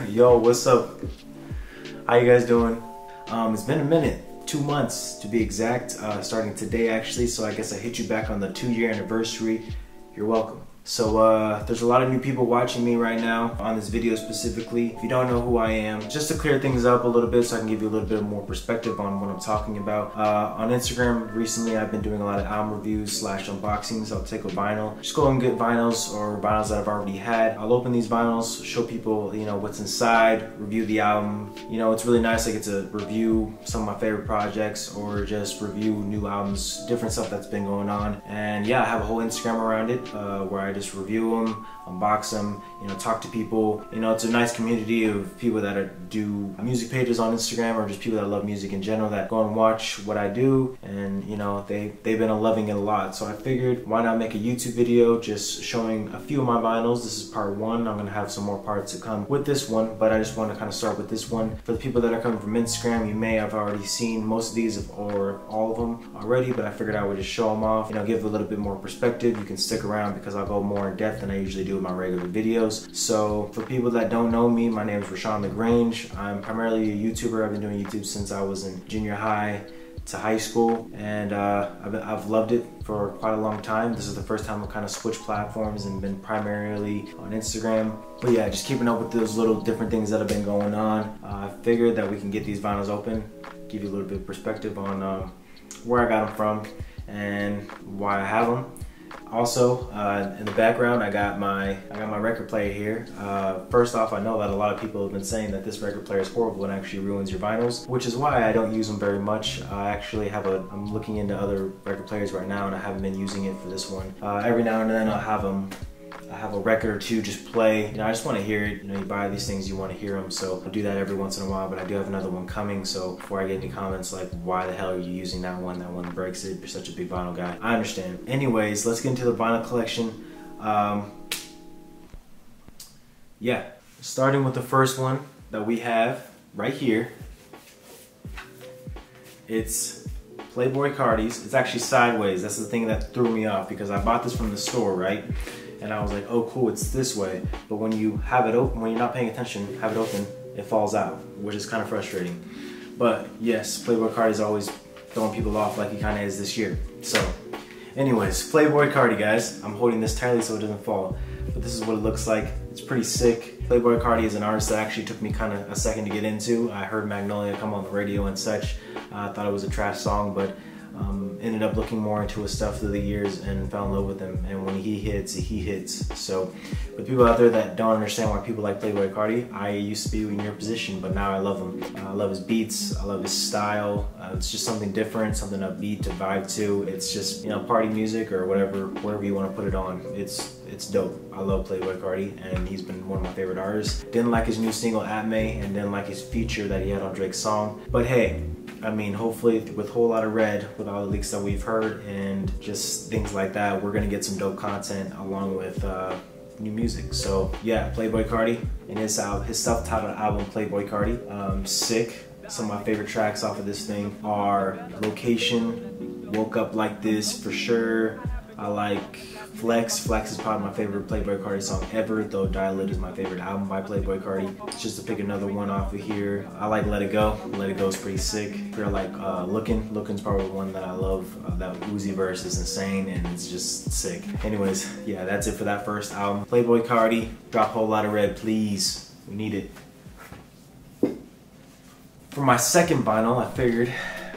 Yo, what's up? How you guys doing? It's been a minute, 2 months to be exact, starting today actually, so I guess I hit you back on the 2-year anniversary. You're welcome. So there's a lot of new people watching me right now on this video specifically. If you don't know who I am, just to clear things up a little bit so I can give you a little bit more perspective on what I'm talking about. On Instagram recently I've been doing a lot of album reviews / unboxings. I'll take a vinyl, just go and get vinyls or vinyls that I've already had. I'll open these vinyls, show people, you know, what's inside, review the album. You know, it's really nice. I get to review some of my favorite projects or just review new albums, different stuff that's been going on. And yeah, I have a whole Instagram around it where I just review them, unbox them, you know, talk to people. You know, it's a nice community of people that do music pages on Instagram or just people that love music in general that go and watch what I do, and you know, they've been loving it a lot. So I figured, why not make a YouTube video just showing a few of my vinyls. This is part 1. I'm gonna have some more parts to come with this one, but I just want to kind of start with this one. For the people that are coming from Instagram, you may have already seen most of these or all of them already, but I figured I would just show them off, you know, give a little bit more perspective. You can stick around because I'll go more in depth than I usually do with my regular videos. So for people that don't know me, my name is Rashaun. I'm primarily a YouTuber. I've been doing YouTube since I was in junior high to high school, and I've loved it for quite a long time. This is the first time I've kind of switched platforms and been primarily on Instagram. But yeah, just keeping up with those little different things that have been going on. I figured that we can get these vinyls open, give you a little bit of perspective on where I got them from and why I have them. Also, in the background, I got my record player here. First off, I know that a lot of people have been saying that this record player is horrible and actually ruins your vinyls, which is why I don't use them very much. I actually I'm looking into other record players right now, and I haven't been using it for this one. Every now and then I'll have a record or two just play. You know, I just want to hear it. You know, you buy these things, you want to hear them, so I'll do that every once in a while. But I do have another one coming, so before I get any comments like, why the hell are you using that one breaks it, you're such a big vinyl guy, I understand. Anyways, let's get into the vinyl collection. Yeah, starting with the first one that we have right here. It's Playboy Cardi's. It's actually sideways. That's the thing that threw me off, because I bought this from the store, right? And I was like, oh cool, it's this way. But when you have it open, when you're not paying attention, have it open, it falls out, which is kind of frustrating. But yes, Playboy Cardi is always throwing people off like he kind of is this year. So anyways, Playboy Cardi, guys. I'm holding this tightly so it doesn't fall. But this is what it looks like. It's pretty sick. Playboy Cardi is an artist that actually took me kind of a second to get into. I heard Magnolia come on the radio and such. I thought it was a trash song, but ended up looking more into his stuff through the years and fell in love with him. And when he hits, he hits. So for people out there that don't understand why people like Playboy Cardi, I used to be in your position, but now I love him. I love his beats, I love his style. It's just something different, something upbeat to vibe to. It's just, you know, party music or whatever you want to put it on. It's dope. I love Playboy Cardi, and he's been one of my favorite artists. Didn't like his new single At May, and didn't like his feature that he had on Drake's song. But hey, I mean, hopefully with Whole Lotta Red, with all the leaks that we've heard and just things like that, we're gonna get some dope content along with new music. So yeah, Playboy Cardi and his self-titled album Playboy Cardi, sick. Some of my favorite tracks off of this thing are Location, Woke Up Like This for sure. I like Flex. Flex is probably my favorite Playboy Cardi song ever, though Die Lit is my favorite album by Playboy Cardi. Just to pick another one off of here, I like Let It Go. Let It Go is pretty sick. I like Lookin's probably one that I love. That Uzi verse is insane and it's just sick. Anyways, yeah, that's it for that first album. Playboy Cardi, drop Whole Lotta Red, please. We need it. For my second vinyl, I figured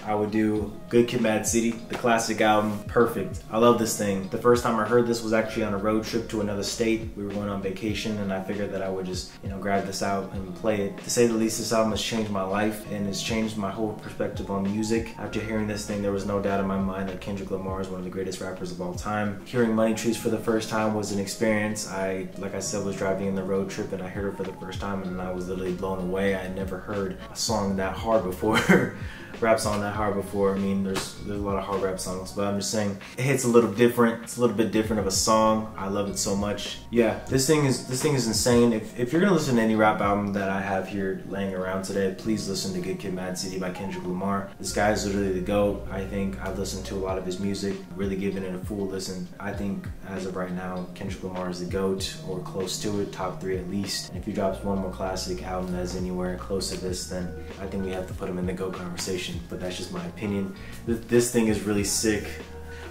I would do Good Kid, Mad City, the classic album. Perfect. I love this thing. The first time I heard this was actually on a road trip to another state. We were going on vacation, and I figured that I would just, you know, grab this out and play it. To say the least, this album has changed my life and has changed my whole perspective on music. After hearing this thing, there was no doubt in my mind that Kendrick Lamar is one of the greatest rappers of all time. Hearing Money Trees for the first time was an experience. Like I said, was driving in the road trip and I heard it for the first time and I was literally blown away. I had never heard a song that hard before. rap song that hard before. I mean, there's a lot of hard rap songs, but I'm just saying it hits a little different. It's a little bit different of a song. I love it so much. Yeah, this thing is insane. If you're gonna listen to any rap album that I have here laying around today, please listen to Good Kid, Mad City by Kendrick Lamar. This guy is literally the GOAT. I think I've listened to a lot of his music, really given it a full listen. I think as of right now, Kendrick Lamar is the GOAT, or close to it, top 3 at least. And if he drops one more classic album that is anywhere close to this, then I think we have to put him in the GOAT conversation. But that's just my opinion. This thing is really sick.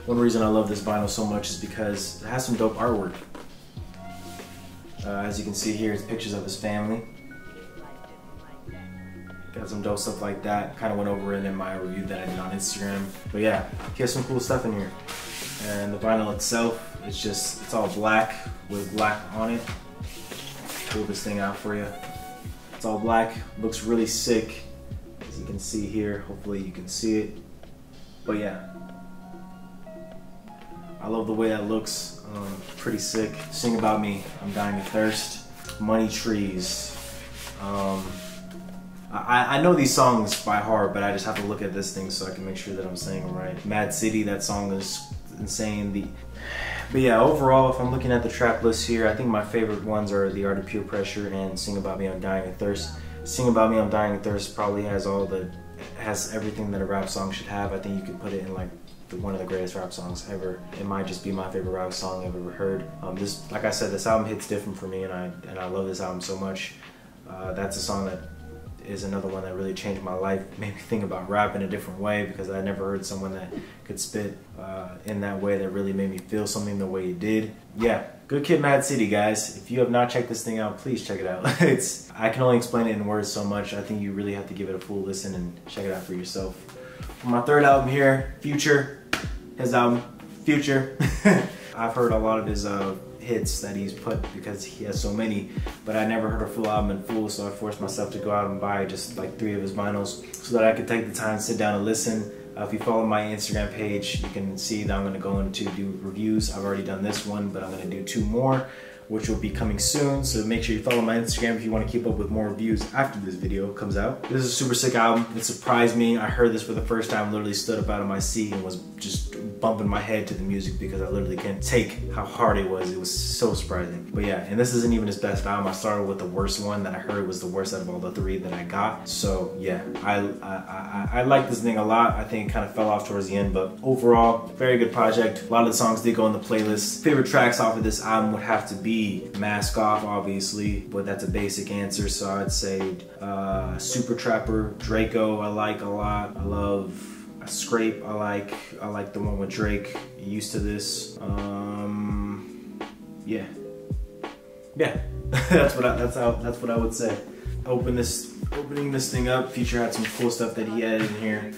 One reason I love this vinyl so much is because it has some dope artwork. As you can see here, it's pictures of his family. Got some dope stuff like that. Kind of went over it in my review that I did on Instagram. But yeah, he has some cool stuff in here. And the vinyl itself, it's all black with black on it. Pull this thing out for you. It's all black, looks really sick. As you can see here, hopefully you can see it. But yeah, I love the way that looks. Pretty sick. Sing About Me, I'm Dying of Thirst, Money Trees. I know these songs by heart, but I just have to look at this thing so I can make sure that I'm saying them right. Mad City, that song is insane. But yeah, overall, if I'm looking at the track list here, I think my favorite ones are The Art of Pure Pressure and Sing About Me, I'm Dying of Thirst. Sing About Me, I'm Dying of Thirst probably has everything that a rap song should have. I think you could put it in like one of the greatest rap songs ever. It might just be my favorite rap song I've ever heard. Like I said, this album hits different for me, and I love this album so much. That's a song that is another one that really changed my life, made me think about rap in a different way, because I never heard someone that could spit in that way that really made me feel something the way he did. Yeah, Good Kid, Mad City, guys. If you have not checked this thing out, please check it out. I can only explain it in words so much. I think you really have to give it a full listen and check it out for yourself. For my third album here, Future, his album, Future. I've heard a lot of his hits that he's put because he has so many, but I never heard a full album in full, so I forced myself to go out and buy just like 3 of his vinyls so that I could take the time to sit down and listen. If you follow my Instagram page, you can see that I'm going to go into do reviews. I've already done this one, but I'm going to do 2 more, which will be coming soon. So make sure you follow my Instagram if you want to keep up with more reviews after this video comes out. This is a super sick album. It surprised me. I heard this for the first time, literally stood up out of my seat and was just bumping my head to the music because I literally can't take how hard it was. It was so surprising. But yeah, and this isn't even his best album. I started with the worst one that I heard was the worst out of all the 3 that I got. So yeah, I like this thing a lot. I think it kind of fell off towards the end, but overall, very good project. A lot of the songs did go in the playlist. Favorite tracks off of this album would have to be Mask Off, obviously, but that's a basic answer, so I'd say Super Trapper, Draco I like a lot. I love Scrape, I like the one with Drake, Used to This. Yeah, that's what I would say. Opening this thing up, Future had some cool stuff that he added in here.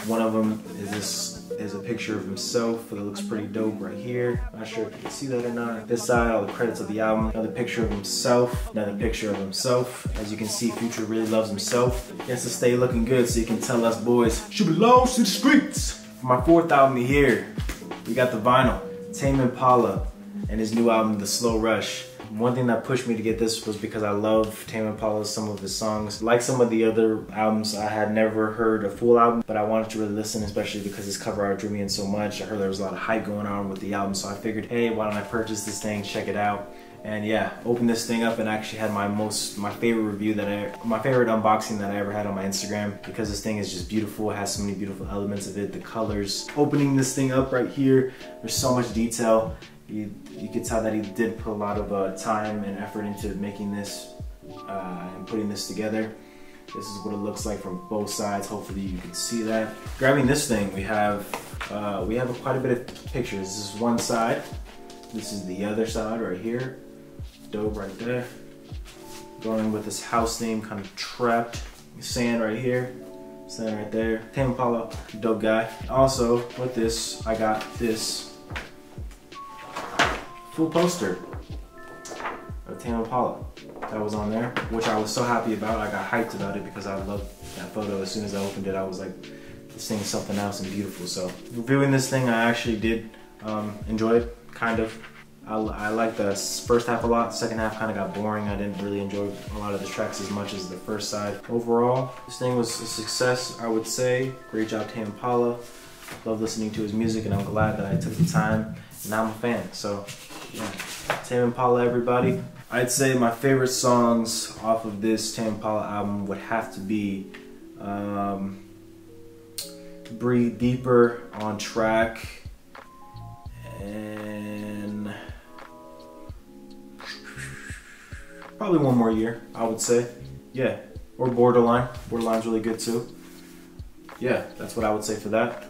One of them is a picture of himself that looks pretty dope right here. Not sure if you can see that or not. This side, all the credits of the album. Another picture of himself. Another picture of himself. As you can see, Future really loves himself. He has to stay looking good so he can tell us boys, she belongs to the streets. For my 4th album here, we got the vinyl. Tame Impala and his new album, The Slow Rush. One thing that pushed me to get this was because I love Tame Impala, some of his songs. Like some of the other albums, I had never heard a full album, but I wanted to really listen, especially because his cover art drew me in so much. I heard there was a lot of hype going on with the album, so I figured, hey, why don't I purchase this thing, check it out. And yeah, opened this thing up and actually had my favorite review my favorite unboxing that I ever had on my Instagram, because this thing is just beautiful. It has so many beautiful elements of it, the colors. Opening this thing up right here, there's so much detail. You could tell that he did put a lot of time and effort into making this and putting this together. This is what it looks like from both sides. Hopefully you can see that. Grabbing this thing, we have quite a bit of pictures. This is one side. This is the other side right here. Dope right there. Going with this house theme, kind of trapped. Sand right here. Sand right there. Tame Impala, dope guy. Also, with this, I got this full poster of Tame Impala that was on there, which I was so happy about. I got hyped about it because I loved that photo. As soon as I opened it, I was like, this thing is something else and beautiful. So reviewing this thing, I actually did enjoy it, kind of. I like the first half a lot. Second half kind of got boring. I didn't really enjoy a lot of the tracks as much as the first side. Overall, this thing was a success, I would say. Great job, Tame Impala. Love listening to his music, and I'm glad that I took the time, and now I'm a fan. So, yeah, Tame Impala, everybody. I'd say my favorite songs off of this Tame Impala album would have to be Breathe Deeper, On Track, and probably One More Year, I would say. Yeah, or Borderline. Borderline's really good too. Yeah, that's what I would say for that.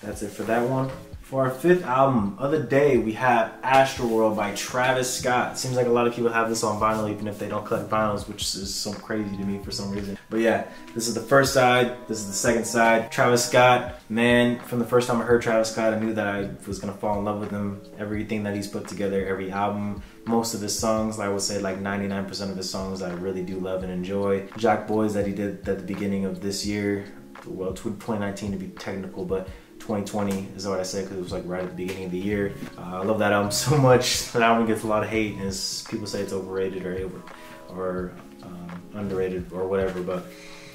That's it for that one. For our fifth album of the day, we have Astral World by Travis Scott. Seems like a lot of people have this on vinyl, even if they don't collect vinyls, which is so crazy to me for some reason. But yeah, this is the first side, this is the second side. Travis Scott, man, from the first time I heard Travis Scott, I knew that I was gonna fall in love with him. Everything that he's put together, every album, most of his songs, I would say like 99% of his songs I really do love and enjoy. Jack Boys that he did at the beginning of this year, well, 2019 to be technical, but 2020 is what I said because it was like right at the beginning of the year. I love that album so much. That album gets a lot of hate, and people say it's overrated or underrated or whatever, but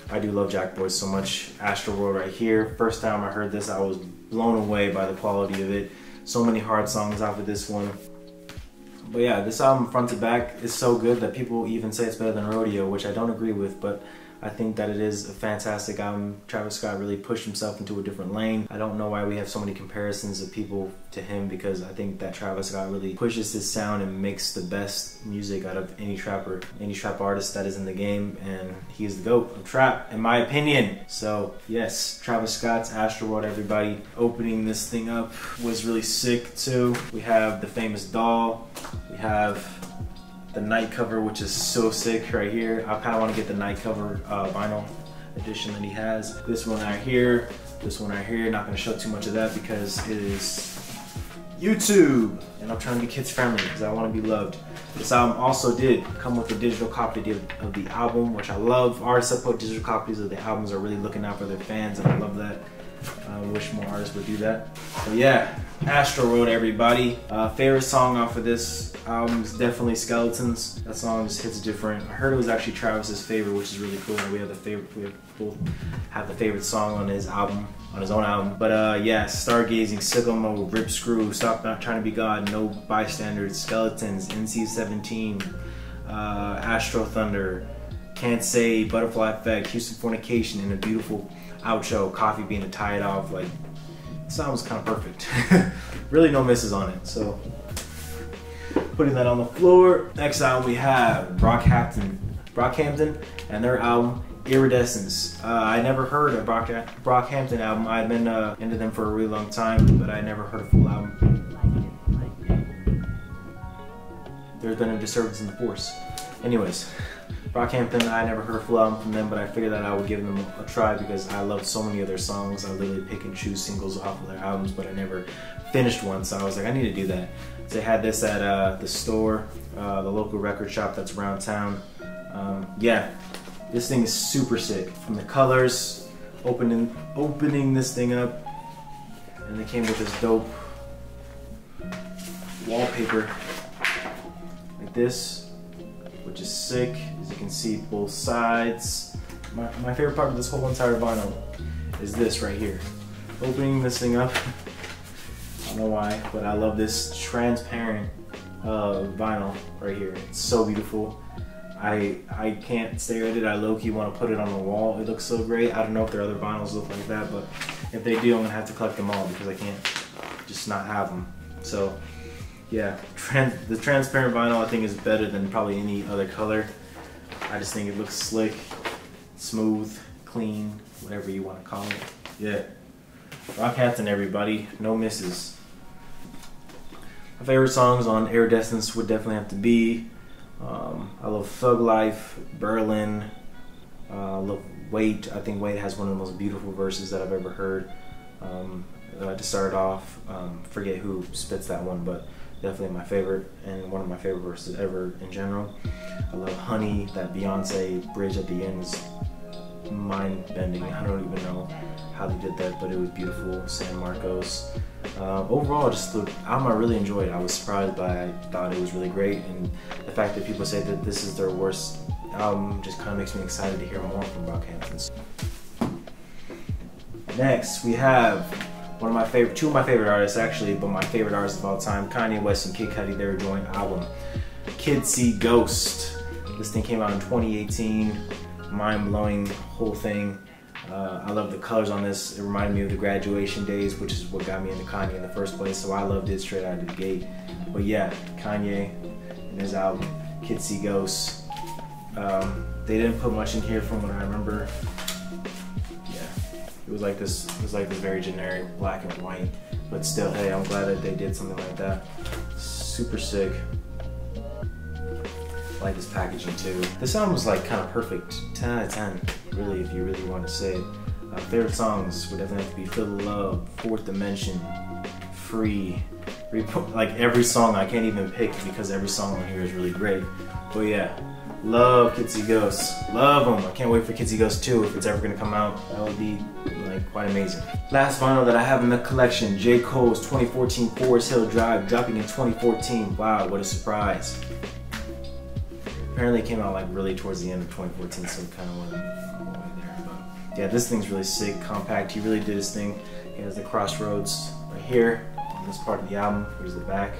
I do love Jack Boys so much. Astral World right here. First time I heard this, I was blown away by the quality of it. So many hard songs off of this one. But yeah, this album front to back is so good that people even say it's better than Rodeo, which I don't agree with, but I think that it is a fantastic album. Travis Scott really pushed himself into a different lane. I don't know why we have so many comparisons of people to him, because I think that Travis Scott really pushes his sound and makes the best music out of any trapper, any trap artist that is in the game, and he is the GOAT of trap, in my opinion. So yes, Travis Scott's Astral World, everybody. Opening this thing up was really sick too. We have the famous doll. We have the night cover, which is so sick right here. I kind of want to get the night cover vinyl edition that he has. This one right here, this one right here. Not going to show too much of that because it is YouTube, and I'm trying to be kids friendly because I want to be loved. This album also did come with a digital copy of the album, which I love. Artists that put digital copies of the albums are really looking out for their fans, and I love that. I wish more artists would do that. So yeah, Astral World, everybody. Favorite song off of this album is definitely Skeletons. That song just hits different. I heard it was actually Travis's favorite, which is really cool. We have the favorite. We both have the favorite song on his album, on his own album. But yeah, Stargazing, Sicko Mode, Rip Screw, Stop Not Trying to Be God, No Bystanders, Skeletons, NC-17, Astro Thunder, Can't Say, Butterfly Effect, Houston Fornication, and a beautiful outro, Coffee Bean to tie it off. Like, the song was kind of perfect. Really no misses on it. So putting that on the floor. Next album we have Brockhampton and their album Iridescence. I never heard a Brockhampton album. I've been into them for a really long time, but I never heard a full album. There's been a disturbance in the force. Anyways, Brockhampton, I never heard a full album from them, but I figured that I would give them a try because I love so many of their songs. I literally pick and choose singles off of their albums, but I never finished one, so I was like, I need to do that. So they had this at the store, the local record shop that's around town. Yeah, this thing is super sick. From the colors, opening this thing up, and they came with this dope wallpaper like this, which is sick. As you can see, both sides. My favorite part of this whole entire vinyl is this right here. Opening this thing up, I don't know why, but I love this transparent vinyl right here. It's so beautiful. I can't stare at it. I low-key want to put it on the wall. It looks so great. I don't know if their other vinyls look like that, but if they do, I'm gonna have to collect them all because I can't just not have them. So yeah, the transparent vinyl I think is better than probably any other color. I just think it looks slick, smooth, clean, whatever you want to call it. Yeah, Brockhampton, everybody, no misses. My favorite songs on Iridescence would definitely have to be I love Thug Life, Berlin, I love Wait. I think Wait has one of the most beautiful verses that I've ever heard. To start off, forget who spits that one, but definitely my favorite and one of my favorite verses ever in general. I love Honey. That Beyonce bridge at the end is mind-bending. I don't even know how they did that, but it was beautiful. San Marcos. Overall, just the album I really enjoyed. I was surprised by it. I thought it was really great, and the fact that people say that this is their worst album just kind of makes me excited to hear more from Brockhampton. Next, we have two of my favorite artists actually, but my favorite artists of all time, Kanye West and Kid Cudi, their joint album, Kids See Ghost. This thing came out in 2018, mind-blowing whole thing. I love the colors on this. It reminded me of the Graduation days, which is what got me into Kanye in the first place, so I loved it straight out of the gate. But yeah, Kanye and his album, Kids See Ghost. They didn't put much in here from what I remember. It was like this very generic black and white, but still, hey, I'm glad that they did something like that. Super sick. I like this packaging too. This album was like kind of perfect, 10 out of 10, really, if you really want to say it. Favorite songs would definitely have to be Feel the Love, Fourth Dimension, Free. Like every song I can't even pick because every song on here is really great. But yeah. Love Kids See Ghost. Love them. I can't wait for Kids See Ghost 2 if it's ever gonna come out. That would be like quite amazing. Last vinyl that I have in the collection, J. Cole's 2014 Forest Hill Drive, dropping in 2014. Wow, what a surprise. Apparently it came out like really towards the end of 2014, so it kind of wasn't all the way there. But yeah, this thing's really sick, compact. He really did his thing. He has the crossroads right here on this part of the album. Here's the back.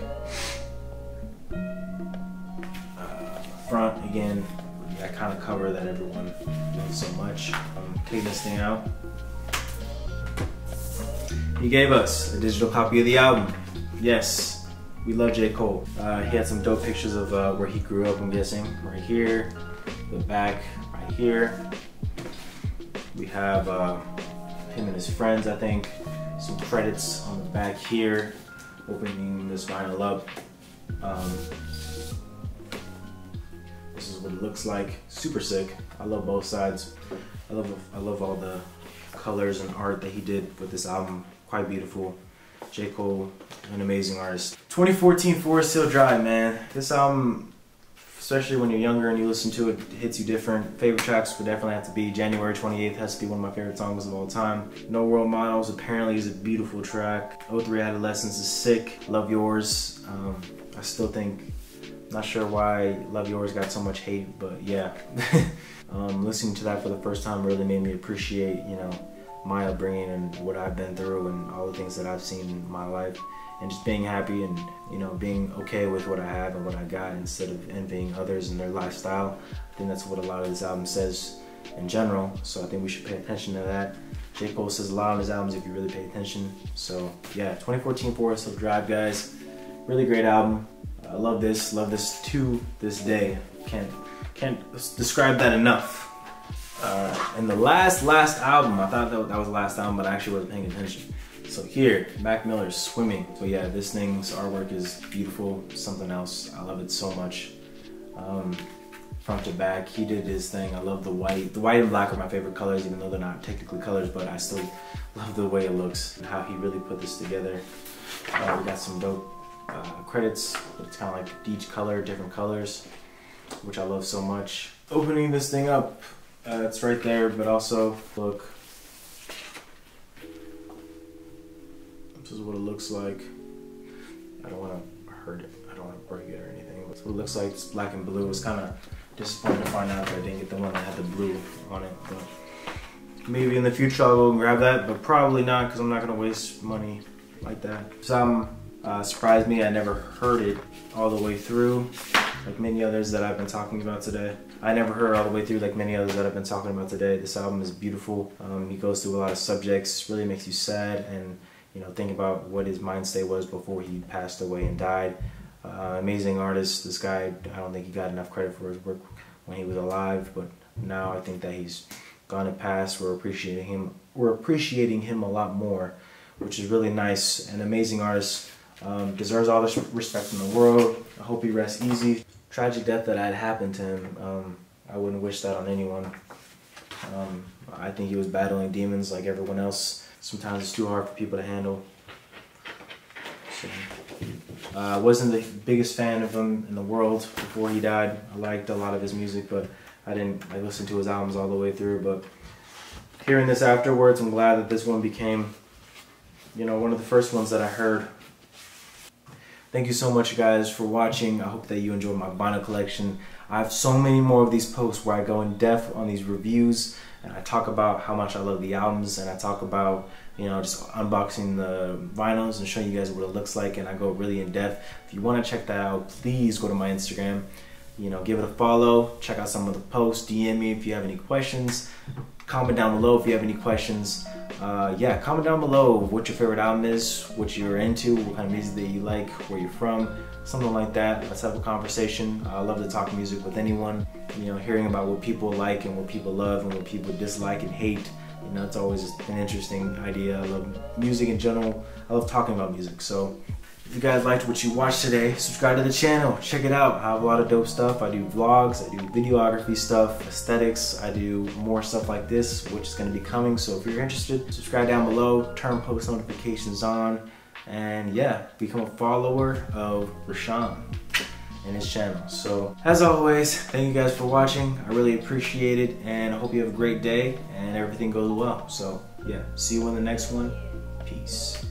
Front, again, that kind of cover that everyone loves so much. Taking this thing out. He gave us a digital copy of the album. Yes, we love J. Cole. He had some dope pictures of where he grew up, I'm guessing. Right here, the back right here. We have him and his friends, I think. Some credits on the back here. Opening this vinyl up. This is what it looks like. Super sick. I love both sides. I love all the colors and art that he did with this album. Quite beautiful. J. Cole, an amazing artist. 2014 Forest Hill Drive, man. This album, especially when you're younger and you listen to it, hits you different. Favorite tracks would definitely have to be January 28th, has to be one of my favorite songs of all time. No World Models apparently is a beautiful track. 03 Adolescence is sick. Love Yours. I still think, not sure why Love Yours got so much hate, but yeah. Listening to that for the first time really made me appreciate, you know, my upbringing and what I've been through and all the things that I've seen in my life, and just being happy and, you know, being okay with what I have and what I got instead of envying others and their lifestyle. I think that's what a lot of this album says in general, so I think we should pay attention to that. J. Cole says a lot on his albums if you really pay attention. So yeah, 2014 Forest Hill Drive, guys. Really great album. I love this to this day. Can't describe that enough. And the last album, I thought that was the last album, but I actually wasn't paying attention. So here, Mac Miller's Swimming. So yeah, this thing's artwork is beautiful, something else. I love it so much. Front to back, he did his thing. I love the white. The white and black are my favorite colors, even though they're not technically colors, but I still love the way it looks and how he really put this together. We got some dope credits, but it's kind of like each color, different colors, which I love so much. Opening this thing up, it's right there, but also look, this is what it looks like. I don't want to hurt it, I don't want to break it or anything. That's what it looks like. It's black and blue. It's kind of disappointing to find out that I didn't get the one that had the blue on it, but maybe in the future I'll go and grab that, but probably not, because I'm not going to waste money like that. Some surprised me. I never heard it all the way through, like many others that I've been talking about today. I never heard all the way through like many others that I've been talking about today. This album is beautiful. He goes through a lot of subjects, really makes you sad, and you know, think about what his mind state was before he passed away and died. Amazing artist. This guy, I don't think he got enough credit for his work when he was alive, but now I think that he's gone and passed. We're appreciating him a lot more, which is really nice. An amazing artist. Deserves all the respect in the world. I hope he rests easy. Tragic death that had happened to him. I wouldn't wish that on anyone. I think he was battling demons like everyone else. Sometimes it's too hard for people to handle. So, I wasn't the biggest fan of him in the world before he died. I liked a lot of his music, but I didn't listen to his albums all the way through. But hearing this afterwards, I'm glad that this one became you know, one of the first ones that I heard. Thank you so much, guys, for watching. I hope that you enjoyed my vinyl collection. I have so many more of these posts where I go in depth on these reviews, and I talk about how much I love the albums, and I talk about, you know, just unboxing the vinyls and showing you guys what it looks like, and I go really in depth. If you want to check that out, please go to my Instagram, you know, give it a follow, check out some of the posts, DM me if you have any questions, comment down below if you have any questions. Yeah, comment down below what your favorite album is, what you're into, what kind of music that you like, where you're from, something like that. Let's have a conversation. I love to talk music with anyone. You know, hearing about what people like and what people love and what people dislike and hate. You know, it's always an interesting idea. I love music in general. I love talking about music. So if you guys liked what you watched today, subscribe to the channel. Check it out. I have a lot of dope stuff. I do vlogs, I do videography stuff, aesthetics. I do more stuff like this, which is going to be coming. So if you're interested, subscribe down below, turn post notifications on, and yeah, become a follower of Rashaun and his channel. So as always, thank you guys for watching. I really appreciate it, and I hope you have a great day and everything goes well. So yeah, see you in the next one. Peace.